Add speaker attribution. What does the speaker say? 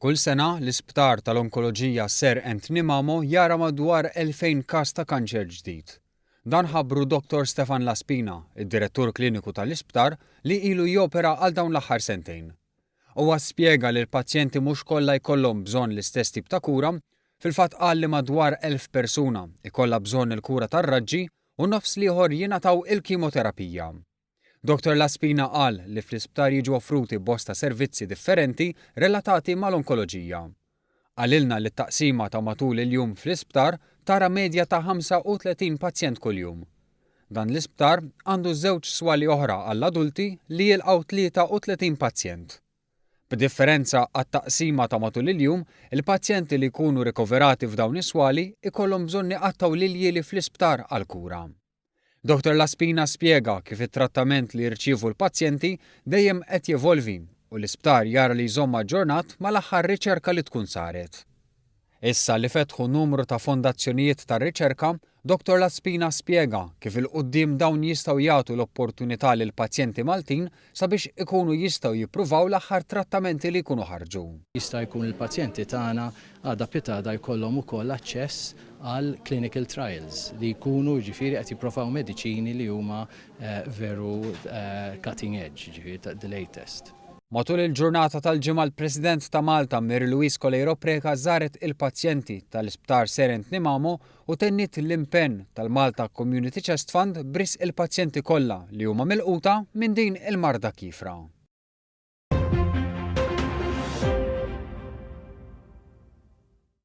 Speaker 1: Kull sena l-Isptar tal-Onkoloġija Ser Anthony Mamo jara madwar 2000 każ ta' kanċer ġdid. Dan ħabbru Dr. Stefan Laspina, id-direttur kliniku tal-Isptar, li ilu jopera għal dawn l-aħħar sentejn. Huwa spjega li l-pazjenti mhux kollha jkollhom bżonn l-istess tip ta' kura, fil-fatt qal li madwar 1000 persuna ikollha bżonn il-kura tar-raġġi u nofs ieħor jingħataw il-kimoterapija. Dr. Laspina qal li fl-isptar jiġu offruti bosta servizzi differenti relatati mal-onkoloġija. Qalilna li t-taqsima ta' matul il-jum fl-isptar tara medja ta' 35 pazjent kuljum. Dan l-isptar għandu żewġ swali oħra għall-adulti li jilqgħu 33 pazjent. B'differenza għat-taqsima ta' matul il-jum, il-pazjenti li jkunu rikoverati f'dawn is-swali ikollhom bżonn iqattaw liljili fl-isptar għall-kura. Dr. Laspina spjega kif it-trattament li jirċievu l-pazjenti dejjem qed jevolvi u l-isptar jara li jżomma ġurnat mal-aħħar riċerka li tkun saret. Issa li fetħu numru ta' fondazzjonijiet tar-riċerka, Dr. Laspina spjega kif il-qudiem dawn jistgħu jagħtu l-opportunità lil pazjenti Maltin sabiex ikunu jistgħu jippruvaw l-aħħar trattamenti li jkunu ħarġu.
Speaker 2: Jista' jkun il-pazjenti tagħna għadha pitada jkollhom ukoll aċċess għal clinical trials li jkunu ġifieri qed jippruvaw mediċini li huma veru cutting edge, ġifieri the latest.
Speaker 1: Matul il-ġurnata tal-ġimgħa l-President ta' Malta Mary Louise Colero Preca żaret il-pazjenti tal-Isptar Ser Anthony Mamo u tennit l-impenn tal-Malta Community Chest Fund bris il-pazjenti kollha li huma milquta minn din il-marda kifra.